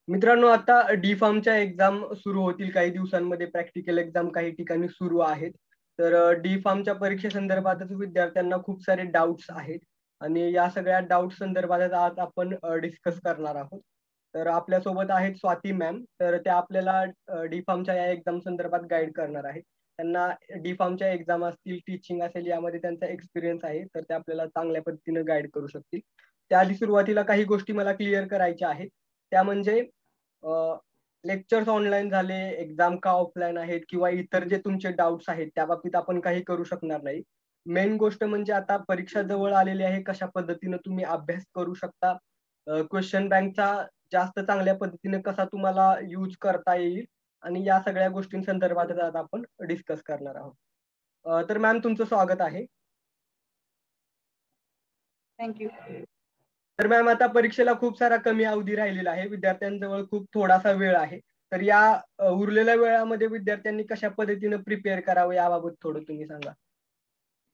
मित्रांनो, आता डी फार्मच्या एक्झाम सुरू होतील काही दिवसांमध्ये. प्रॅक्टिकल एक्झाम काही ठिकाणी सुरू आहेत. तर डी फार्मच्या परीक्षेसंदर्भातच विद्यार्थ्यांना खूप सारे डाऊट्स आहेत आणि या सगळ्या डाऊट संदर्भात आज आपण डिस्कस करणार आहोत. तर आपल्यासोबत आहेत स्वाती मॅम. तर त्या आपल्याला डी फार्मच्या या एक्झाम संदर्भात गाईड करणार आहेत. त्यांना डी फार्मच्या एक्झाम असतील, टीचिंग असेल, यामध्ये त्यांचा एक्सपिरियन्स आहे, तर ते आपल्याला चांगल्या पद्धतीने गाईड करू शकतील. त्याआधी सुरुवातीला काही गोष्टी मला क्लिअर करायच्या आहेत. त्या म्हणजे लेक्चर्स ऑनलाईन झाले, एक्झाम का ऑफलाईन आहेत किंवा इतर जे तुमचे डाऊट्स आहेत त्या बाबतीत आपण काही करू शकणार नाही. मेन गोष्ट म्हणजे आता परीक्षा जवळ आलेली आहे, कशा पद्धतीने तुम्ही अभ्यास करू शकता, क्वेश्चन बँकचा जास्त चांगल्या पद्धतीने कसा तुम्हाला यूज करता येईल आणि या सगळ्या गोष्टींसंदर्भात आज आपण डिस्कस करणार आहोत. तर मॅम, तुमचं स्वागत आहे. थँक्यू. तर मॅम, आता परीक्षेला खूप सारा कमी अवधी राहिलेला आहे, विद्यार्थ्यांजवळ खूप थोडासा वेळ आहे. तर या उरलेल्या वेळामध्ये विद्यार्थ्यांनी कशा पद्धतीने प्रिपेअर करावं याबाबत थोडं तुम्ही सांगा.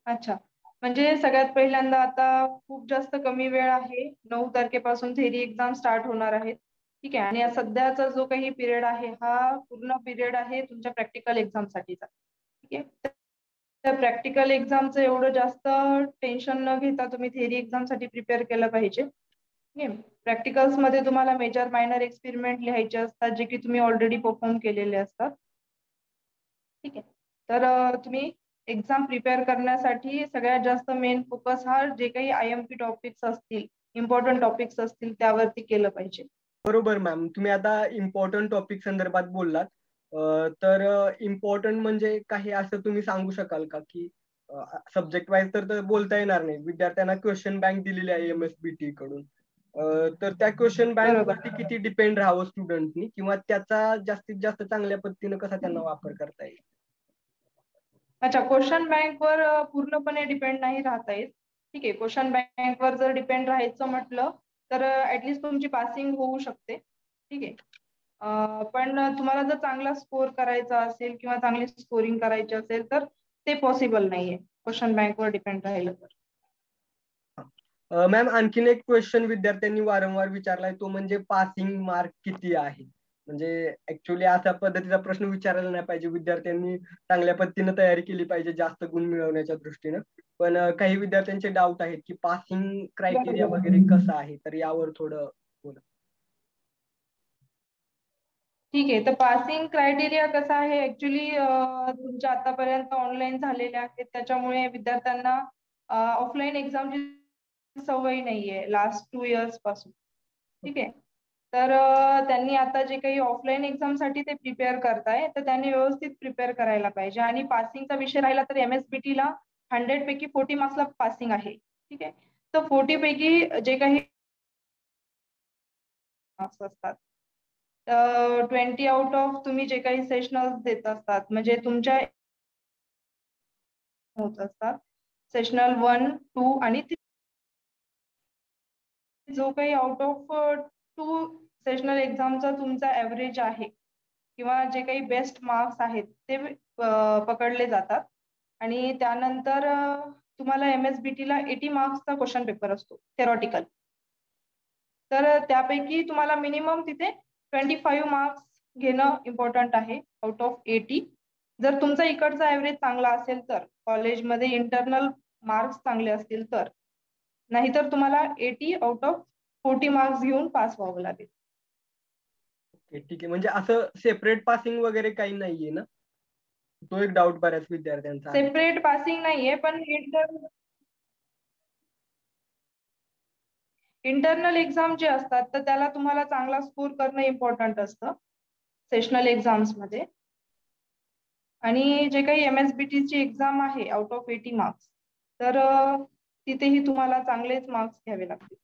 अच्छा, म्हणजे सगळ्यात पहिल्यांदा आता खूप जास्त कमी वेळ आहे. 9 तारखेपासून थेरी एक्झाम स्टार्ट होणार आहेत. ठीक आहे. आणि सध्याचा जो काही पिरियड आहे हा पूर्ण पिरियड आहे तुमच्या प्रॅक्टिकल एक्झाम साठीचा. ठीक आहे. तर प्रॅक्टिकल एक्झामचं एवढं जास्त टेन्शन न घेता तुम्ही थेरी एक्झाम साठी प्रिपेअर केलं पाहिजे. प्रॅक्टिकल्स मध्ये तुम्हाला मेजर मायनर एक्सपेरिमेंट लिहायचे असतात, जे की तुम्ही ऑलरेडी परफॉर्म केलेले असतात. ठीक आहे. तर तुम्ही एक्झाम प्रिपेअर करण्यासाठी सगळ्यात जास्त मेन फोकस हा जे काही IMP टॉपिक्स असतील, इम्पॉर्टंट टॉपिक्स असतील त्यावरती केलं पाहिजे. बरोबर मॅम, तुम्ही आता इम्पॉर्टंट टॉपिक संदर्भात बोललात. तर इम्पॉर्टंट म्हणजे काही असं तुम्ही सांगू शकाल का की सब्जेक्ट वाईज तर बोलता येणार नाही, विद्यार्थ्यांना क्वेश्चन बँक दिलेली आहे MSBT कडून. तर त्या क्वेश्चन बँक वरती किती डिपेंड राहावं स्टुडंटनी किंवा त्याचा जास्तीत जास्त चांगल्या पद्धतीने कसा त्यांना वापर करता येईल? अच्छा, क्वेश्चन बँक वर पूर्णपणे डिपेंड नाही राहता येत. ठीक आहे. क्वेश्चन बँक वर जर डिपेंड राहायचं म्हटलं तर ऍटलीस्ट तुमची पासिंग होऊ शकते. ठीक आहे. पण तुम्हाला जर चांगला स्कोर करायचा असेल किंवा चांगली स्कोरिंग करायची असेल तर ते पॉसिबल नाहीये क्वेश्चन बँक वर डिपेंड राहिलं तर. मॅम, आणखीन एक क्वेश्चन विद्यार्थ्यांनी वारंवार विचारलाय, तो म्हणजे पासिंग मार्क किती आहे. म्हणजे ऍक्च्युली अशा पद्धतीचा प्रश्न विचारायला नाही पाहिजे. विद्यार्थ्यांनी चांगल्या पद्धतीने तयारी केली पाहिजे जास्त गुण मिळवण्याच्या दृष्टीनं. पण काही विद्यार्थ्यांचे डाऊट आहेत की पासिंग क्रायटेरिया वगैरे कसं आहे, तर यावर थोडं बोला. ठीक आहे. तर पासिंग क्रायटेरिया कसा आहे, ऍक्च्युली तुमच्या आतापर्यंत ऑनलाईन झालेले आहेत त्याच्यामुळे विद्यार्थ्यांना ऑफलाईन एक्झामची सवय नाहीये लास्ट 2 इयर्स पासून. ठीक आहे. तर त्यांनी आता जे काही ऑफलाईन एक्झाम साठी ते प्रिपेअर करताय तर त्यांनी व्यवस्थित प्रिपेअर करायला पाहिजे. आणि पासिंगचा विषय राहिला तर MSBT ला 100 पैकी 40 मार्क्सला पासिंग आहे. ठीक आहे. तर 40 पैकी जे काही मार्क्स असतात 20 आउट ऑफ तुम्ही जे काही सेशनल देत असतात म्हणजे तुमच्या होत असतात सेशनल 1, 2 आणि 3. जो काही आउट ऑफ 2 सेशनल एक्झामचा तुमचा ऍव्हरेज आहे किंवा जे काही बेस्ट मार्क्स आहेत ते पकडले जातात. आणि त्यानंतर तुम्हाला MSBT ला 80 मार्क्सचा क्वेश्चन पेपर असतो थेरॉटिकल. तर त्यापैकी तुम्हाला मिनिमम तिथे 25 मार्क्स घेणं इम्पॉर्टंट आहे आउट ऑफ 80. जर तुमचा इकडचा ऍव्हरेज चांगला असेल तर कॉलेजमध्ये इंटरनल मार्क्स चांगले असतील तर, नाहीतर तुम्हाला 80 आउट ऑफ 40 मार्क्स घेऊन पास व्हावं लागेल. ठीक आहे. म्हणजे असं सेपरेट पासिंग वगैरे काही नाहीये ना? तो एक डाऊट बऱ्याच विद्यार्थ्यांचा आहे. सेपरेट पासिंग नाहीये, पण इंटरनल एक्झाम जे असतात तर त्याला तुम्हाला चांगला स्कोर करणं इम्पॉर्टंट असतं सेशनल एक्झाम्स मध्ये. आणि जे काही MSBT ची एक्झाम आहे आउट ऑफ 80 मार्क्स तर तिथेही तुम्हाला चांगलेच मार्क्स घ्यावे लागतील.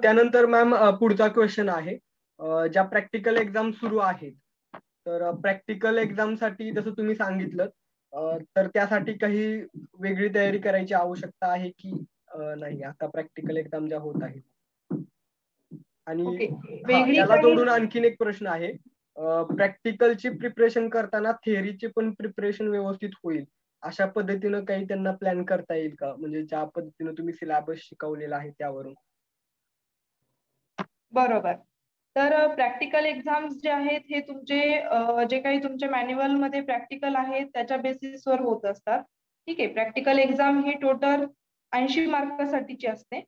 त्यानंतर मॅम, पुढचा क्वेश्चन आहे, ज्या प्रॅक्टिकल एक्झाम सुरू आहेत तर प्रॅक्टिकल एक्झाम साठी जसं तुम्ही सांगितलं, तर त्यासाठी काही वेगळी तयारी करायची आवश्यकता आहे की नाही, आता प्रॅक्टिकल एक्झाम ज्या होत आहेत. आणि याला जोडून आणखीन एक प्रश्न आहे, प्रॅक्टिकलची प्रिपरेशन करताना थेअरीची पण प्रिपरेशन व्यवस्थित होईल अशा पद्धतीनं काही त्यांना प्लॅन करता येईल का, म्हणजे ज्या पद्धतीनं तुम्ही सिलेबस शिकवलेला आहे त्यावरून? बरोबर. तर प्रॅक्टिकल एक्झाम्स जे आहेत हे तुमचे जे काही तुमच्या मॅन्युअल मध्ये प्रॅक्टिकल आहेत त्याच्या बेसिसवर होत असतात. ठीक आहे. प्रॅक्टिकल एक्झाम ही टोटल 80 मार्कासाठीची असते,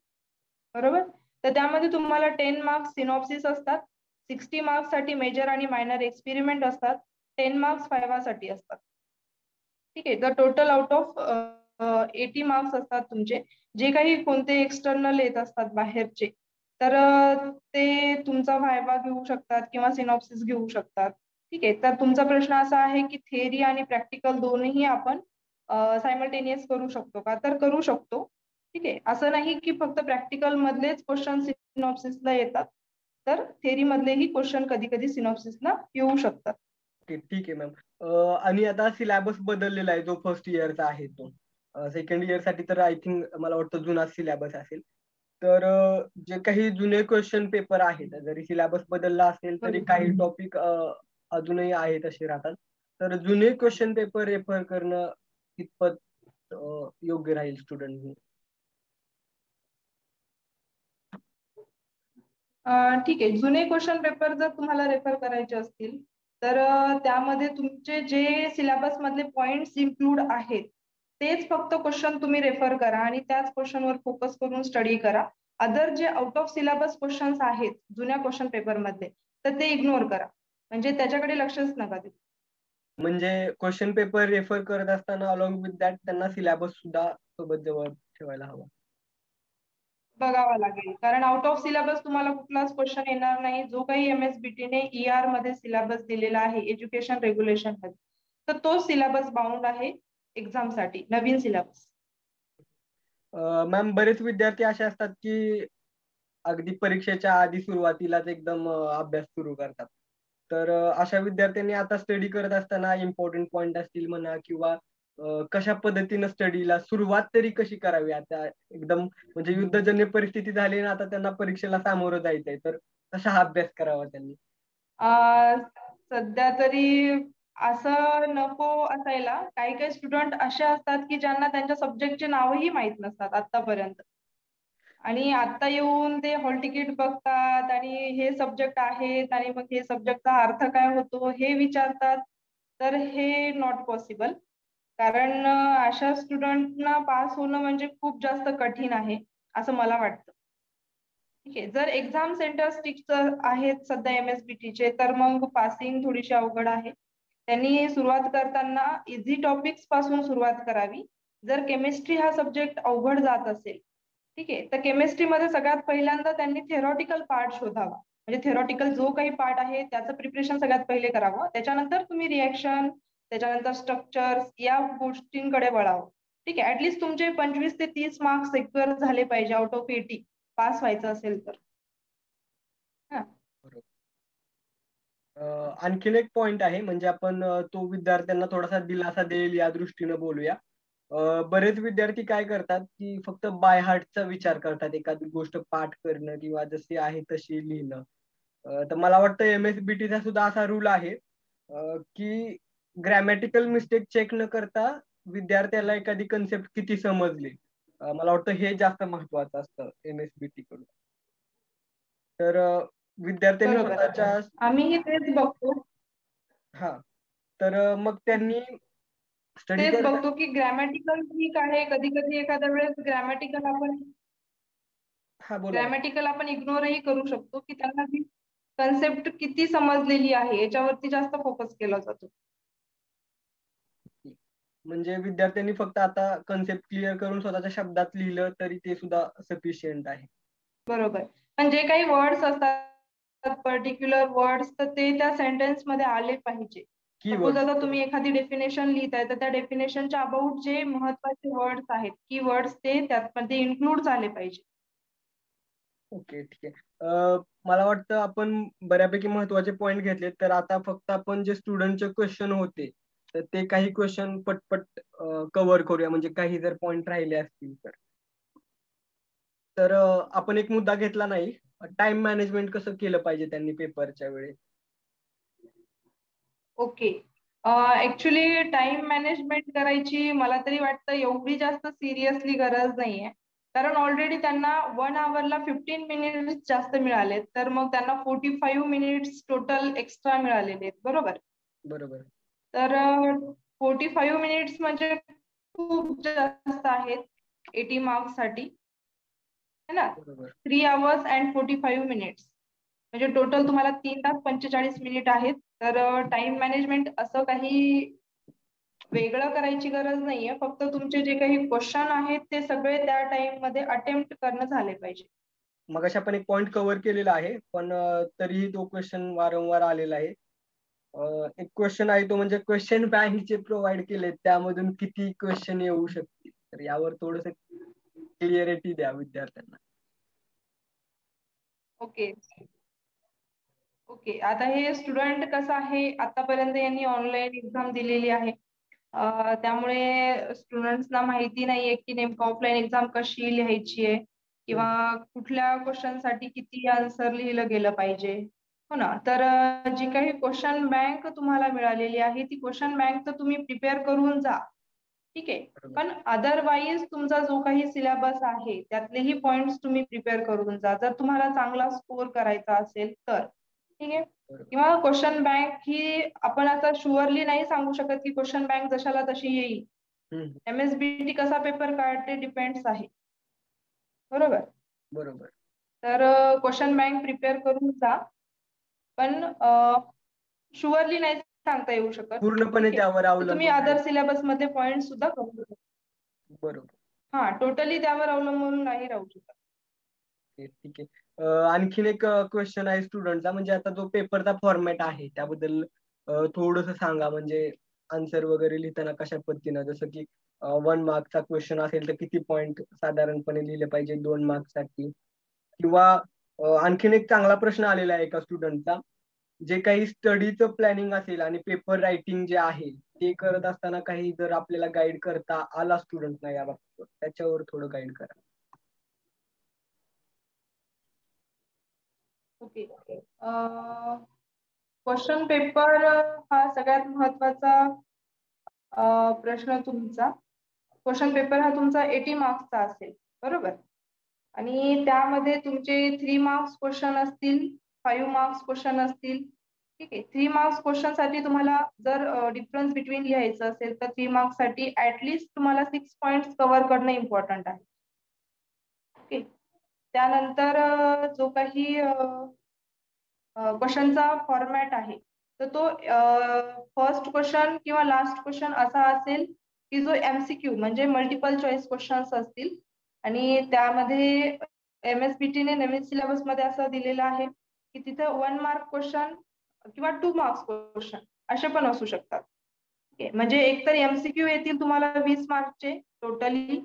बरोबर. तर त्यामध्ये तुम्हाला 10 मार्क्स सिनॉप्सिस असतात, 60 मार्क्स साठी मेजर आणि मायनर एक्सपेरिमेंट असतात, 10 मार्क्स फायवासाठी असतात. ठीक आहे. तर टोटल आउट ऑफ 80 मार्क्स असतात तुमचे. जे काही कोणते एक्सटर्नल येत असतात बाहेरचे, तर ते तुमचा व्हायवा घेऊ शकतात किंवा सिनॉप्सिस घेऊ शकतात. ठीक आहे. तर तुमचा प्रश्न असा आहे की थेअरी आणि प्रॅक्टिकल दोन्ही आपण सायमल्टेनियस करू शकतो का? तर करू शकतो. ठीक आहे. असं नाही की फक्त प्रॅक्टिकल मधलेच क्वेश्चन सिनॉप्सिसला येतात, तर थेअरी मधलेही क्वेश्चन कधी कधी सिनॉप्सिसला येऊ शकतात. ठीक आहे मॅम. आणि आता सिलेबस बदललेला आहे जो फर्स्ट इयरचा आहे तो. सेकंड इयर साठी तर आय थिंक मला वाटतं जुना सिलेबस असेल. तर जे काही जुने क्वेश्चन पेपर आहेत, जरी सिलेबस बदलला असेल तरी काही टॉपिक अजूनही आहेत असे राहतात. तर जुने क्वेश्चन पेपर रेफर करणं कितपत योग्य राहील स्टुडंटनी? ठीक आहे. जुने क्वेश्चन पेपर जर तुम्हाला रेफर करायचे असतील तर त्यामध्ये तुमचे जे सिलेबस मधले पॉइंट्स इन्क्लूड आहेत तेच फक्त क्वेश्चन तुम्ही रेफर करा आणि त्याच क्वेश्चनवर फोकस करून स्टडी करा. अदर जे आउट ऑफ सिलेबस क्वेश्चन्स आहेत जुन्या क्वेश्चन पेपर मधले, तर ते इग्नोर करा, म्हणजे त्याच्याकडे लक्षच नका देऊ. म्हणजे क्वेश्चन पेपर रेफर करत असताना अलॉंग विथ दॅट त्यांना सिलेबस सुद्धा सोबत जवळ ठेवायला हवा. बघावा लागेल, कारण आउट ऑफ सिलेबस तुम्हाला कुठलाच क्वेश्चन येणार नाही. जो काही MSBT ने ER मध्ये सिलेबस दिलेला आहे एज्युकेशन रेग्युलेशन मध्ये, तर तो सिलेबस बाउंड आहे एक्झाम साठी, नवीन सिलेबस. मॅम, बरेच विद्यार्थी असे असतात की अगदी परीक्षेच्या आधी सुरुवातीलाच एकदम अभ्यास सुरू करतात. तर अशा विद्यार्थ्यांनी आता स्टडी करत असताना इम्पॉर्टंट पॉइंट असतील म्हणा किंवा कशा पद्धतीनं स्टडीला सुरुवात तरी कशी करावी? आता एकदम म्हणजे युद्धजन्य परिस्थिती झाली ना, आता त्यांना परीक्षेला सामोरं जायचंय, तर कसा अभ्यास करावा त्यांनी? सध्या तरी असं नको असायला. काही काही स्टुडंट असे असतात की ज्यांना त्यांच्या सब्जेक्टचे नावही माहित नसतात आतापर्यंत, आणि आता येऊन ते हॉल तिकीट बघतात आणि हे सब्जेक्ट आहेत आणि मग हे सब्जेक्टचा अर्थ काय होतो हे विचारतात. तर हे नॉट पॉसिबल, कारण अशा स्टुडंटना पास होणं म्हणजे खूप जास्त कठीण आहे असं मला वाटतं. ठीक आहे. जर एक्झाम सेंटर स्ट्रिक्ट आहेत सध्या MSBT चे, तर मग पासिंग थोडीशी अवघड आहे. त्यांनी सुरुवात करताना इझी टॉपिक्स पासून सुरुवात करावी. जर केमिस्ट्री हा सब्जेक्ट अवघड जात असेल, ठीक आहे, तर केमिस्ट्रीमध्ये सगळ्यात पहिल्यांदा त्यांनी थेरॉटिकल पार्ट शोधावा. म्हणजे थेरॉटिकल जो काही पार्ट आहे त्याचं प्रिपरेशन सगळ्यात पहिले करावं. त्याच्यानंतर तुम्ही रिएक्शन, त्याच्यानंतर स्ट्रक्चर्स या गोष्टींकडे वळावं. ठीक आहे. ऍटलीस्ट तुमचे 25 ते 30 मार्क्स सेक्युअर झाले पाहिजे आउट ऑफ 80 पास व्हायचं असेल तर. हा. आणखीन एक पॉइंट आहे, म्हणजे आपण तो विद्यार्थ्यांना थोडासा दिलासा देईल या दृष्टीनं बोलूया. बरेच विद्यार्थी काय करतात की फक्त बाय हार्टचा विचार करतात, एखादी गोष्ट पाठ करणं किंवा जशी आहे तशी लिहिणं. तर मला वाटतं MSBTचा सुद्धा असा रूल आहे की ग्रॅमॅटिकल मिस्टेक चेक न करता विद्यार्थ्याला एखादी कन्सेप्ट किती समजली, मला वाटतं हे जास्त महत्वाचं असतं MSBT कडून. तर विद्यार्थ्यांनी बरोबर. स्वतःच्या आम्हीही तेच बघतो. हा, तर मग त्यांनी स्टडी तेच करत. बघतो की ग्रॅमॅटिकल ठीक आहे, कधी कधी एखाद्या वेळेस हा, बोला ना. ग्रॅमॅटिकल आपण इग्नोरही करू शकतो की त्यांना ती कन्सेप्ट किती समजलेली आहे याच्यावरती जास्त फोकस केला जातो. म्हणजे विद्यार्थ्यांनी फक्त आता कन्सेप्ट क्लिअर करून स्वतःच्या शब्दात लिहिलं तरी ते सुद्धा सफिशियंट आहे. बरोबर. पण जे काही वर्ड्स असतात, पर्टिक्युलर वर्ड्स, तर ते त्या सेंटेन्स मध्ये आले पाहिजे. Suppose keywords. आता तुम्ही एखादी डेफिनेशन लिहिताय, तर त्या डेफिनेशनच्या अबाउट जे महत्वाचे वर्ड्स आहेत, की वर्ड्स, ते त्यामध्ये इन्क्लूड झाले पाहिजे. ओके, ठीक आहे. मला वाटतं आपण बऱ्यापैकी महत्वाचे पॉईंट घेतले, तर आता फक्त आपण जे स्टुडंटचे क्वेश्चन होते तर ते काही क्वेश्चन पटपट कव्हर करूया, म्हणजे काही जर पॉईंट राहिले असतील तर. तर आपण एक मुद्दा घेतला नाही, टाइम मॅनेजमेंट कसं केलं पाहिजे त्यांनी पेपरच्या वेळी. ओके. ऍक्च्युली टाइम मॅनेजमेंट करायची मला तरी वाटतं एवढी जास्त सिरियसली गरज नाहीये. कारण ऑलरेडी त्यांना 1 आवरला 15 मिनिट्स जास्त मिळाले, तर मग त्यांना 45 मिनिट्स टोटल एक्स्ट्रा मिळालेले आहेत, बरोबर. बरोबर. तर 45 मिनिट्स म्हणजे खूप जास्त आहेत 80 मार्क्स साठी, है ना. 3 hours and 45 मिनिट्स म्हणजे टोटल तुम्हाला 3 तास 45 मिनिट आहेत. तर टाइम मॅनेजमेंट असं काही वेगळं करायची गरज नाहीये, फक्त तुमचे जे काही क्वेश्चन आहेत ते सगळे त्या टाइम मध्ये अटेम्प्ट करणं झाले पाहिजे. मग अशा आपण एक पॉइंट कव्हर केलेला आहे, पण तरीही तो क्वेश्चन वारंवार आलेला आहे. एक क्वेश्चन आहे तो म्हणजे क्वेश्चन बँकचे प्रोव्हाइड केले, त्यामधून किती क्वेश्चन येऊ शकतील, तर यावर थोडस क्लिअरिटी द्या विद्यार्थ्यांना. ओके ओके, आता हे स्टुडंट कसं आहे, आतापर्यंत यांनी ऑनलाईन एक्झाम दिलेली आहे, त्यामुळे स्टुडंट्सना माहिती नाहीये की नेमकं ऑफलाईन एक्झाम कशी लिहायची आहे किंवा कुठल्या क्वेश्चन साठी किती आन्सर लिहिलं गेलं पाहिजे, हो ना. तर जी काही क्वेश्चन बँक तुम्हाला मिळालेली आहे ती क्वेश्चन बँक तर तुम्ही प्रिपेअर करून जा, ठीक आहे. पण अदरवाईज तुमचा जो काही सिलेबस आहे त्यातलेही पॉइंट्स तुम्ही प्रिपेअर करून जा, जर तुम्हाला चांगला स्कोर करायचा असेल तर, ठीक आहे. किंवा क्वेश्चन बँक ही आपण आता शुअरली नाही सांगू शकत की क्वेश्चन बँक जशाला तशी येईल. MSBT कसा पेपर काढते डिपेंड्स आहे, बरोबर. बरोबर. तर क्वेश्चन बँक प्रिपेअर करून जा, पण शुअरली नाही सांगता येऊ शकत, पूर्णपणे त्यावर तुम्ही अवलंबून. अदर सिलेबस मध्ये पॉइंट सुद्धा करू शकता. बरोबर. हा, टोटली त्यावर अवलंबून नाही राहू शकत. ठीक आहे. आणखीन एक क्वेश्चन आहे स्टुडंटचा, म्हणजे आता जो पेपरचा फॉर्मॅट आहे त्याबद्दल थोडस सांगा, म्हणजे आन्सर वगैरे लिहिताना कशा पद्धतीनं, जसं की 1 मार्कचा क्वेश्चन असेल तर किती पॉइंट साधारणपणे लिहिले पाहिजे 2 मार्क्ससाठी, किंवा आणखीन एक चांगला प्रश्न आलेला आहे एका स्टुडंटचा, जे काही स्टडीचं प्लॅनिंग असेल आणि पेपर रायटिंग जे आहे ते करत असताना काही जर आपल्याला गाईड करता आला स्टुडंटना या बाबतीत, त्याच्यावर थोडं गाईड करा. ओके, क्वेश्चन पेपर हा सगळ्यात महत्वाचा प्रश्न तुमचा. क्वेश्चन पेपर हा तुमचा 80 मार्क्सचा असेल, बरोबर. आणि त्यामध्ये तुमचे 3 मार्क्स क्वेश्चन असतील, 5 मार्क्स क्वेश्चन असतील, ठीक आहे. 3 मार्क्स क्वेश्चन साठी तुम्हाला जर डिफरन्स बिटवीन लिहायचं असेल तर 3 मार्क्स साठी ऍटलिस्ट तुम्हाला 6 पॉइंट्स कव्हर करणं इम्पॉर्टंट आहे, ओके. त्यानंतर जो काही क्वेश्चनचा फॉर्मॅट आहे तर तो फर्स्ट क्वेश्चन किंवा लास्ट क्वेश्चन असा असेल की जो MCQ म्हणजे मल्टिपल चॉईस क्वेश्चन्स असतील, आणि त्यामध्ये MSBT ने नवीन सिलेबस मध्ये असं दिलेलं आहे की तिथे 1 मार्क क्वेश्चन किंवा 2 मार्क्स क्वेश्चन असे पण असू शकतात, म्हणजे एक तर MCQ येतील तुम्हाला 20 मार्क्सचे टोटली,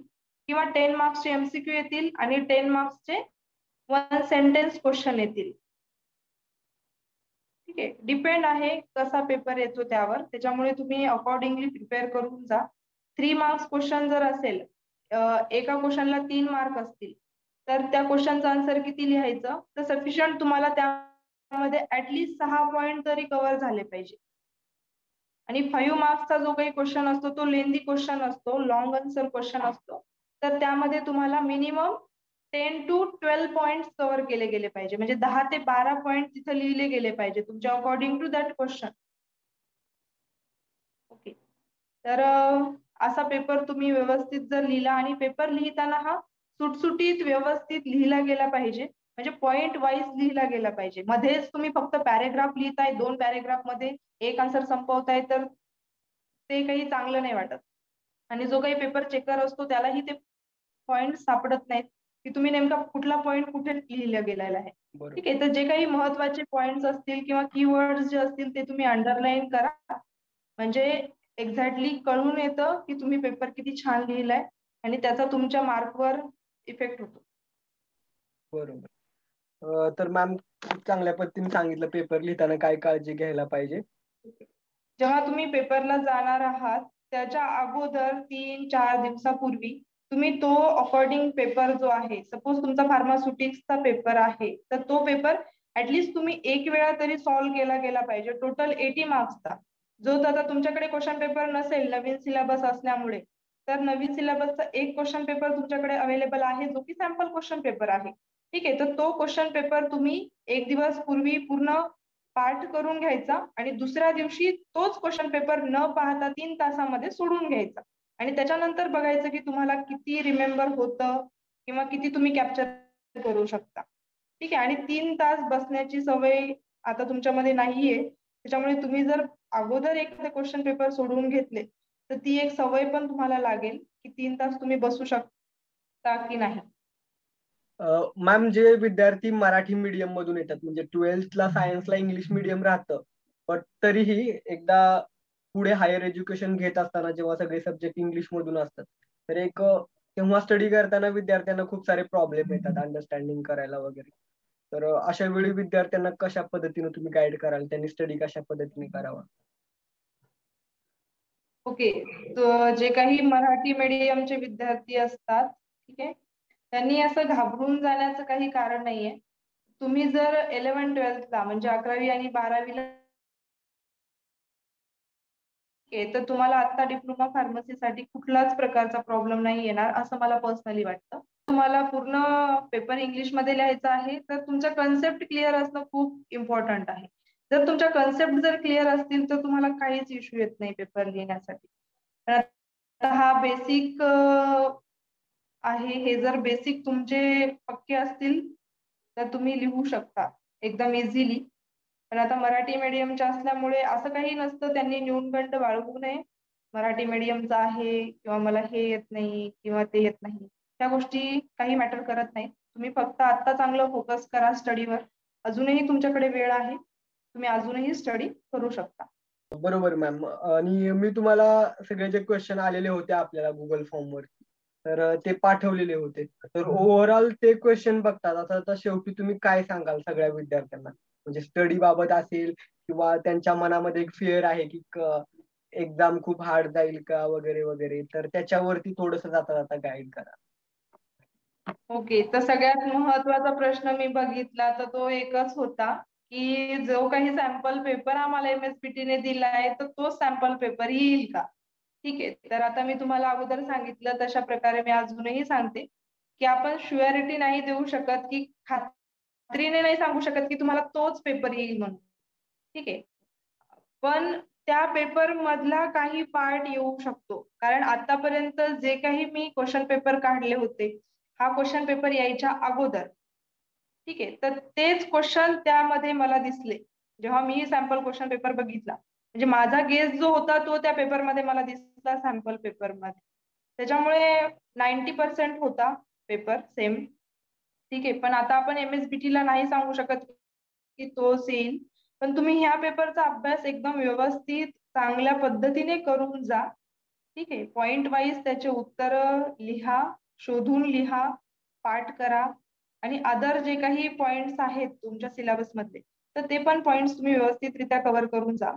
किंवा 10 मार्क्सचे MCQ येतील आणि 10 मार्क्सचे 1 सेंटेन्स क्वेश्चन येतील, ठीक आहे. डिपेंड आहे कसा पेपर येतो त्यावर, त्याच्यामुळे तुम्ही अकॉर्डिंगली प्रिपेअर करून जा. 3 मार्क्स क्वेश्चन जर असेल, एका क्वेश्चनला 3 मार्क असतील, तर त्या क्वेश्चनचं आन्सर किती लिहायचं, तर सफिशियंट तुम्हाला त्यामध्ये ऍटलिस्ट 6 पॉइंट तरी कव्हर झाले पाहिजे. आणि 5 मार्क्सचा जो काही क्वेश्चन असतो तो लेंदी क्वेश्चन असतो, लॉंग आन्सर क्वेश्चन असतो, तर त्यामध्ये तुम्हाला मिनिमम 10 to 12 पॉइंट्स कव्हर केले गेले पाहिजे, म्हणजे 10 ते 12 पॉइंट तिथे लिहिले गेले पाहिजे तुमच्या according to that question, okay. तर असा पेपर तुम्ही व्यवस्थित जर लिहिला, आणि पेपर लिहिताना हा सुटसुटीत व्यवस्थित लिहिला गेला पाहिजे, म्हणजे पॉइंट वाईज लिहिला गेला पाहिजे. मध्येच तुम्ही फक्त पॅरेग्राफ लिहिताय, 2 पॅरेग्राफ मध्ये एक आन्सर संपवताय, तर ते काही चांगलं नाही वाटत. आणि जो काही पेपर चेकर असतो त्यालाही ते पॉइंट सापडत नाहीत की तुम्ही नेमका कुठला पॉइंट कुठे लिहिला गेलेला आहे, ठीक आहे. तर जे काही महत्वाचे पॉइंट्स असतील किंवा कीवर्ड्स जे असतील ते तुम्ही अंडरलाईन करा, म्हणजे एक्झॅक्टली कळून येतं की तुम्ही पेपर किती छान लिहिलाय आणि त्याचा तुमच्या मार्कवर इफेक्ट होतो. बरोबर. तर मॅम खूप चांगल्या पद्धतीने सांगितलं पेपर लिहिताना काय काळजी घ्यायला पाहिजे. जेव्हा तुम्ही पेपरला जाणार आहात त्याच्या अगोदर 3-4 दिवसापूर्वी तुम्ही तो अकॉर्डिंग पेपर जो आहे, सपोज तुमचा फार्मास्युटिक्सचा पेपर आहे, तर तो पेपर ऍटलिस्ट तुम्ही एक वेळा तरी सॉल्व्ह केला गेला पाहिजे, टोटल 80 मार्क्सचा. जो आता तुमच्याकडे क्वेश्चन पेपर नसेल नवीन सिलेबस असल्यामुळे, तर नवीन सिलेबसचा एक क्वेश्चन पेपर तुमच्याकडे अवेलेबल आहे, जो की सॅम्पल क्वेश्चन पेपर आहे. ठीक आहे, तर तो क्वेश्चन पेपर तुम्ही एक दिवस पूर्वी पूर्ण पाठ करून घ्यायचा आणि दुसऱ्या दिवशी तोच क्वेश्चन पेपर न पाहता 3 तासामध्ये सोडून घ्यायचा आणि त्याच्यानंतर बघायचं की तुम्हाला किती रिमेंबर होतं किंवा किती तुम्ही कॅप्चर करू शकता. ठीक आहे, आणि 3 तास बसण्याची सवय आता तुमच्यामध्ये नाहीये, त्याच्यामुळे तुम्ही जर अगोदर एखादे क्वेश्चन पेपर सोडवून घेतले तर ती एक सवय पण तुम्हाला लागेल की 3 तास तुम्ही बसू शकता की नाही. मॅम, जे विद्यार्थी मराठी मीडियम मधून येतात म्हणजे 12th ला सायन्सला इंग्लिश मीडियम राहतं, पण तरीही एकदा पुढे हायर एज्युकेशन घेत असताना जेव्हा सगळे सब्जेक्ट इंग्लिश मधून असतात, तर तेव्हा स्टडी करताना विद्यार्थ्यांना खूप सारे प्रॉब्लेम येतात अंडरस्टँडिंग करायला वगैरे. तर अशा वेळी विद्यार्थ्यांना कशा पद्धतीने तुम्ही गाईड कराल, त्यांनी स्टडी कशा पद्धतीने करावा? ओके, तर जे काही मराठी मीडियमचे विद्यार्थी असतात, ठीक आहे, त्यांनी असं घाबरून जाण्याचं काही कारण नाहीये. तुम्ही जर 11th-12thला म्हणजे 11वी आणि 12वीला तर तुम्हाला आता डिप्लोमा फार्मसीसाठी कुठलाच प्रकारचा प्रॉब्लेम नाही येणार असं मला पर्सनली वाटतं. तुम्हाला पूर्ण पेपर इंग्लिशमध्ये लिहायचा आहे तर तुमच्या कन्सेप्ट क्लिअर असणं खूप इम्पॉर्टंट आहे. जर तुमच्या कन्सेप्ट जर क्लिअर असतील तर तुम्हाला काहीच इश्यू येत नाही पेपर लिहिण्यासाठी. आता हा बेसिक आहे, हे जर बेसिक तुमचे पक्के असतील तर तुम्ही लिहू शकता एकदम इझिली. पण आता मराठी मीडियमच्या असल्यामुळे असं काही नसतं त्यांनी न्यूनगंड बाळगू नये. मराठी मीडियमचा आहे किंवा मला हे येत नाही किंवा ते येत नाही, त्या गोष्टी काही मॅटर करत नाही. तुम्ही फक्त आता चांगलं फोकस करा स्टडीवर. अजूनही तुमच्याकडे वेळ आहे, तुम्ही अजूनही स्टडी करू शकता. बरोबर मॅम. आणि मी तुम्हाला सगळे जे क्वेश्चन आलेले होते आपल्याला गुगल फॉर्मवर, तर ते पाठवलेले होते. तर ओव्हरऑल ते क्वेश्चन बघतात, आता शेवटी तुम्ही काय सांगाल सगळ्या विद्यार्थ्यांना, म्हणजे स्टडी बाबत असेल किंवा त्यांच्या मनामध्ये एक फिअर आहे की एक्झाम खूप हार्ड जाईल का वगैरे वगैरे, तर त्याच्यावरती थोडस जाता जाता गाईड करा. ओके, तर सगळ्यात महत्वाचा प्रश्न मी बघितला तर तो एकच होता की जो काही सॅम्पल पेपर आम्हाला MSPT दिलाय तर तो सॅम्पल पेपर येईल का. ठीक आहे, तर आता मी तुम्हाला अगोदर सांगितलं तशा प्रकारे मी अजूनही सांगते की आपण शुअरिटी नाही देऊ शकत की खात्रीने नाही सांगू शकत की तुम्हाला तोच पेपर येईल म्हणून. ठीक आहे, पण त्या पेपर मधला काही पार्ट येऊ शकतो, कारण आतापर्यंत जे काही मी क्वेश्चन पेपर काढले होते हा क्वेश्चन पेपर यायच्या अगोदर, ठीक आहे, तर तेच क्वेश्चन त्यामध्ये मला दिसले जेव्हा मी सॅम्पल क्वेश्चन पेपर बघितला. म्हणजे माझा गेस जो होता तो त्या पेपरमध्ये मला दिसला सॅम्पल पेपरमध्ये. त्याच्यामुळे 90% होता पेपर सेम. ठीक आहे, पण आता आपण MSBT ला नाही सांगू शकत की तोच येईल. पण तुम्ही ह्या पेपरचा अभ्यास एकदम व्यवस्थित चांगल्या पद्धतीने करून जा. ठीक आहे, पॉइंट वाईज त्याचे उत्तर लिहा, शोधून लिहा, पाठ करा आणि अदर जे काही पॉइंट्स आहेत तुमच्या सिलेबस मध्ये तर ते पण पॉइंट्स तुम्ही व्यवस्थितरित्या कव्हर करून जा.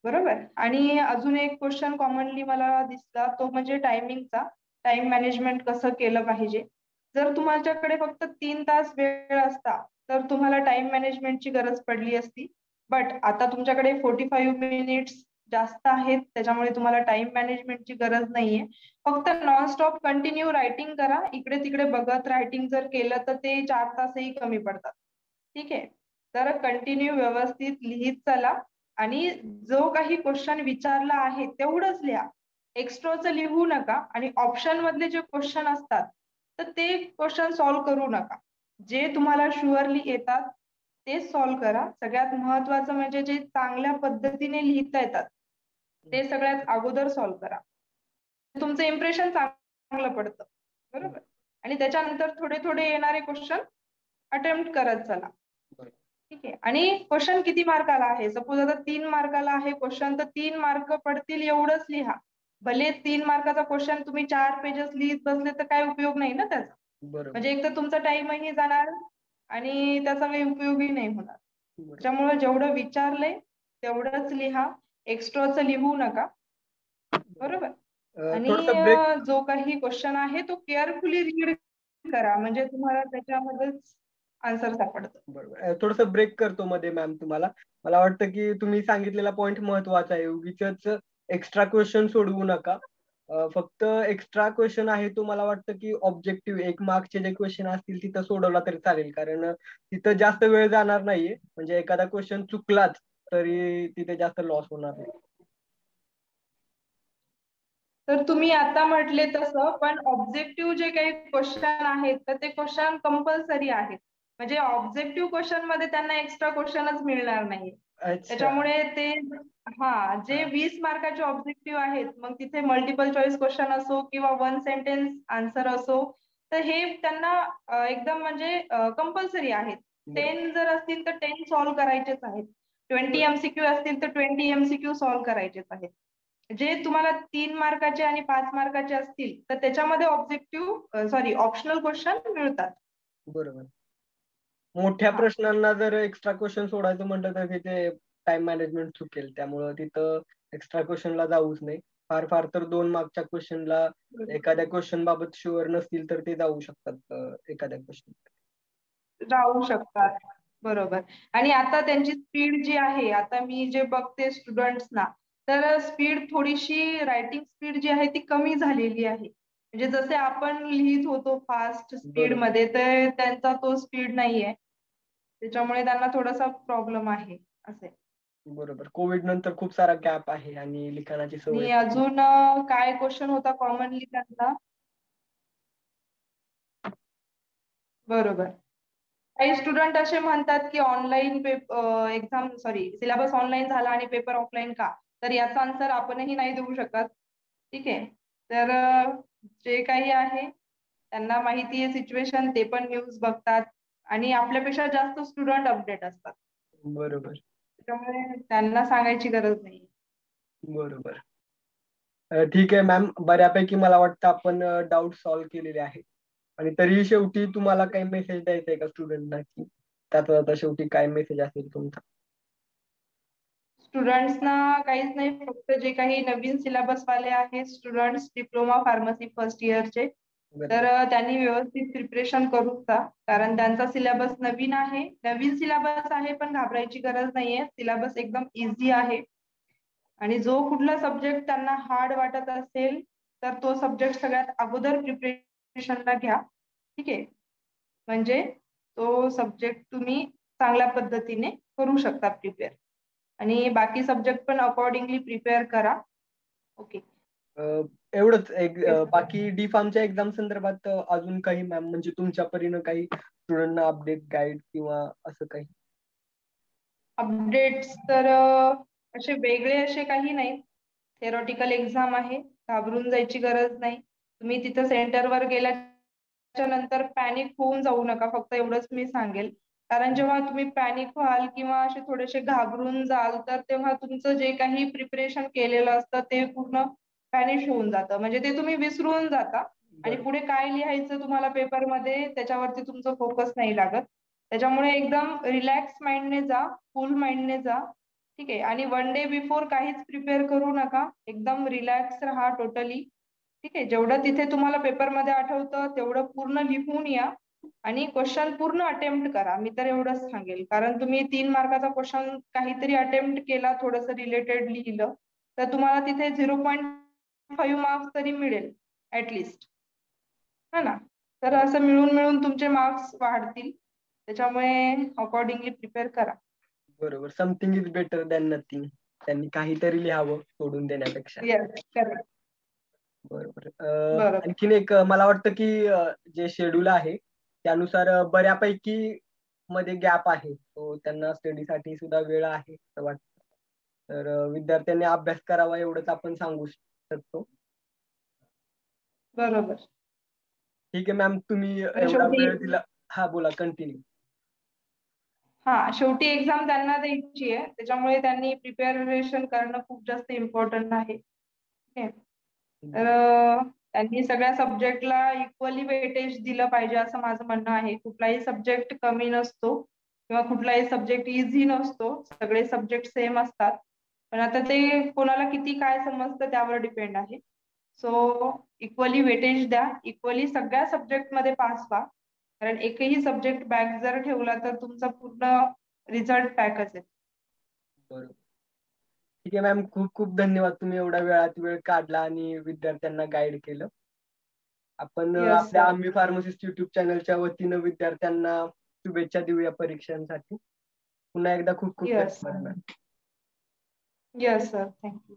बरोबर. आणि अजून एक क्वेश्चन कॉमनली मला दिसला तो म्हणजे टायमिंगचा. टाइम मॅनेजमेंट कसं केलं पाहिजे. जर तुमच्याकडे फक्त 3 तास वेळ असता तर तुम्हाला टाइम मॅनेजमेंटची गरज पडली असती. बट आता तुमच्याकडे 45 मिनिट्स जास्त आहेत, त्याच्यामुळे तुम्हाला टाइम मॅनेजमेंटची गरज नाहीये. फक्त नॉनस्टॉप कंटिन्यू रायटिंग करा, इकडे तिकडे बघत रायटिंग जर केलं तर ते 4 तासही कमी पडतात. ठीक आहे, तर कंटिन्यू व्यवस्थित लिहित चला आणि जो काही क्वेश्चन विचारला आहे तेवढंच लिहा. एक्स्ट्राचं लिहू नका आणि ऑप्शन मधले जे क्वेश्चन असतात तर ते क्वेश्चन सॉल्व्ह करू नका. जे तुम्हाला शुअरली येतात तेच सॉल्व्ह करा. सगळ्यात महत्वाचं म्हणजे जे चांगल्या पद्धतीने लिहिता येतात ते सगळ्यात अगोदर सॉल्व्ह करा. तुमचं इम्प्रेशन चांगलं पडतं. बरोबर. आणि त्याच्यानंतर थोडे थोडे येणारे क्वेश्चन अटेम्प्ट करत चला. ठीक आहे, आणि क्वेश्चन किती मार्काला आहे. सपोज आता 3 मार्काला आहे क्वेश्चन तर 3 मार्क पडतील एवढंच लिहा. भले 3 मार्काचा क्वेश्चन तुम्ही 4 पेजेस लिहित बसले तर काय उपयोग नाही ना त्याचा. म्हणजे एक तर तुमचा टाइमही जाणार आणि त्याचा काही उपयोगही नाही होणार. त्यामुळे जेवढं विचारलंय तेवढंच लिहा, एक्स्ट्राचं लिहू नका. बरोबर. आणि थोडस ब्रेक जो काही क्वेश्चन आहे तो केअरफुली रीड करा म्हणजे तुम्हाला त्याच्यामध्येच आन्सर सापडतं. बरोबर, थोडस ब्रेक करतो मध्ये मॅम तुम्हाला. मला वाटतं की तुम्ही सांगितलेला पॉईंट महत्वाचा आहे, उगीच एक्स्ट्रा क्वेश्चन सोडवू नका. फक्त एक्स्ट्रा क्वेश्चन आहे तो मला वाटतं की ऑब्जेक्टिव्ह 1 मार्कचे जे क्वेश्चन असतील तिथं सोडवला तरी चालेल, कारण तिथं जास्त वेळ जाणार नाहीये. म्हणजे एखादा क्वेश्चन चुकलाच तरी तिथे जास्त लॉस होणार नाही. तर तुम्ही आता म्हटले तसं, पण ऑब्जेक्टिव्ह जे काही क्वेश्चन आहेत तर ते क्वेश्चन कंपल्सरी आहेत. म्हणजे ऑब्जेक्टिव्ह क्वेश्चन मध्ये त्यांना एक्स्ट्रा क्वेश्चनच मिळणार नाही. अच्छा. त्याच्यामुळे ते जे हा. 20 मार्काचे ऑब्जेक्टिव्ह आहेत, मग तिथे मल्टिपल चॉईस क्वेश्चन असो किंवा 1 सेंटेन्स आन्सर असो, तर हे त्यांना एकदम म्हणजे कंपल्सरी आहेत. बरोबर. 10 जर असतील तर 10 सॉल्व्ह करायचेच आहेत. 20 बरोबर. MCQ असतील तर 20 MCQ सॉल्व्ह करायचेच आहेत. जे तुम्हाला 3 मार्काचे आणि 5 मार्काचे असतील तर त्याच्यामध्ये ऑप्शनल क्वेश्चन मिळतात. बरोबर. मोठ्या हा. प्रश्नांना जर एक्स्ट्रा क्वेश्चन सोडायचं म्हटलं तर तिथे टाइम मॅनेजमेंट चुकेल, त्यामुळं तिथं एक्स्ट्रा क्वेश्चनला जाऊच नाही. फार फार तर 2 मार्कच्या क्वेश्चनला एखाद्या क्वेश्चन बाबत शुअर नसतील तर ते जाऊ शकतात एखाद्या क्वेश्चन. राहू शकतात. बरोबर. आणि आता त्यांची स्पीड जी आहे, आता मी जे बघते स्टुडंट्सना, तर स्पीड थोडीशी रायटिंग स्पीड जी आहे ती कमी झालेली आहे. म्हणजे जसे आपण लिहित होतो फास्ट स्पीड बरोबर. मध्ये, तर त्यांचा तो स्पीड नाहीये. त्याच्यामुळे त्यांना थोडासा प्रॉब्लेम आहे असे. बरोबर. कोविड नंतर खूप सारा गॅप आहे आणि लिखाणाची सवय आणि पण. अजून काय क्वेश्चन होता कॉमनली त्यांना? बरोबर. काही स्टुडंट असे म्हणतात की ऑनलाईन सिलेबस ऑनलाईन झाला आणि पेपर ऑफलाईन का? तर याचा आन्सर आपणही नाही देऊ शकत. ठीक आहे. तर जे काही आहे त्यांना माहिती आहे सिच्युएशन, ते पण न्यूज बघतात आणि आपल्यापेक्षा जास्त स्टुडंट अपडेट असतात. बरोबर. त्याच्यामुळे त्यांना सांगायची गरज नाही. बरोबर. ठीक आहे मॅम, बऱ्यापैकी मला वाटतं आपण डाऊट सॉल्व्ह केलेले आहेत. आणि तरीही शेवटी तुम्हाला काही मेसेज द्यायचा आहे का स्टुडंटना, की त्याचा आता शेवटी काय मेसेज असेल तुमचा? स्टुडंट्सना काहीच नाही, फक्त जे काही नवीन सिलेबस वाले आहेत स्टुडंट्स डिप्लोमा फार्मसी फर्स्ट इयरचे, तर बरोबर. त्यांनी व्यवस्थित प्रिपरेशन करून जा. कारण त्यांचा सिलेबस नवीन आहे, नवीन सिलेबस आहे, पण घाबरायची गरज नाहीये. सिलेबस एकदम इझी आहे. आणि जो कुठला सब्जेक्ट त्यांना हार्ड वाटत असेल तर तो सब्जेक्ट सगळ्यात अगोदर प्रिपरेशनला घ्या. ठीक आहे. म्हणजे तो सब्जेक्ट तुम्ही चांगल्या पद्धतीने करू शकता प्रिपेअर. आणि बाकी सब्जेक्ट पण अकॉर्डिंगली प्रिपेअर करा. ओके. एवढंच एक बाकी डी फार्मच्या एक्झाम संदर्भात अजून काही मॅम, म्हणजे तुमच्या परीनं काही स्टुडंटना अपडेट गाईड किंवा असं काही? अपडेट्स तर असे वेगळे असे काही नाही. थेरॉटिकल एक्झाम आहे, घाबरून जायची गरज नाही. तुम्ही तिथं सेंटरवर गेल्याच्या नंतर पॅनिक होऊन जाऊ नका, फक्त एवढंच मी सांगेल. कारण जेव्हा तुम्ही पॅनिक व्हाल किंवा असे थोडेसे घाबरून जाल, तर तेव्हा तुमचं जे काही प्रिपरेशन केलेलं असतं ते पूर्ण पॅनिश होऊन जातं. म्हणजे ते तुम्ही विसरून जाता आणि बरोबर. पुढे काय लिहायचं तुम्हाला पेपरमध्ये त्याच्यावरती तुमचं फोकस नाही लागत. त्याच्यामुळे एकदम रिलॅक्स माइंडने जा, फुल माइंडने जा. ठीक आहे. आणि 1 डे बिफोर काहीच प्रिपेअर करू नका, एकदम रिलॅक्स राहा टोटली. ठीक आहे. जेवढं तिथे तुम्हाला पेपरमध्ये आठवतं तेवढं पूर्ण लिहून या आणि क्वेश्चन पूर्ण अटेम्प्ट करा. मी तर एवढंच सांगेल, कारण तुम्ही 3 मार्काचा क्वेश्चन काहीतरी अटेम्प्ट केला, थोडंसं रिलेटेड लिहिलं, तर तुम्हाला तिथे 0.5 मार्क्स तरी मिळेल ऍटलिस्ट. हा ना. तर असं मिळून मिळून तुमचे मार्क्स वाढतील. त्याच्यामुळे अकॉर्डिंगली प्रिपेअर करा. बरोबर. Something is better than nothing. त्यांनी काहीतरी लिहावं सोडून देण्यापेक्षा. Yes, correct. बरोबर. बरोबर. आणखीन एक मला वाटतं की जे शेड्यूल आहे त्यानुसार बऱ्यापैकी मध्ये गॅप आहे, तो त्यांना स्टडीसाठी सुद्धा वेळ आहे असं वाटतं. तर विद्यार्थ्यांनी अभ्यास करावा एवढंच आपण सांगू शकतो. बरोबर. ठीक आहे मॅम, तुम्ही आणि एवढा शेवटी वेळ दिला. हा, बोला, कंटिन्यू. शेवटी एक्झाम त्यांना द्यायची आहे, त्याच्यामुळे त्यांनी प्रिपेरेशन करणं खूप जास्त इम्पॉर्टंट आहे. ठीक आहे. तर त्यांनी सगळ्या सब्जेक्टला इक्वली वेटेज दिलं पाहिजे असं माझं म्हणणं आहे. कुठलाही सब्जेक्ट कमी नसतो किंवा कुठलाही सब्जेक्ट इझी नसतो, सगळे सब्जेक्ट सेम असतात. पण आता ते कोणाला किती काय समजतं त्यावर डिपेंड आहे. सो इक्वली वेटेज द्या, इक्वली सगळ्या सब्जेक्ट मध्ये पास व्हा. कारण एकही सब्जेक्ट बॅक जर ठेवला तर तुमचा पूर्ण रिझल्ट बॅकच आहे. बरोबर. ठीक आहे मॅम, खूप खूप धन्यवाद. तुम्ही एवढा वेळात वेळ काढला आणि विद्यार्थ्यांना गाईड केलं. आपण येस आपल्या सर. आम्ही फार्मसिस्ट युट्यूब चॅनलच्या वतीनं विद्यार्थ्यांना शुभेच्छा देऊया परीक्षांसाठी. पुन्हा एकदा खूप खूप येस धन्यवाद मॅम. Yes sir, thank you.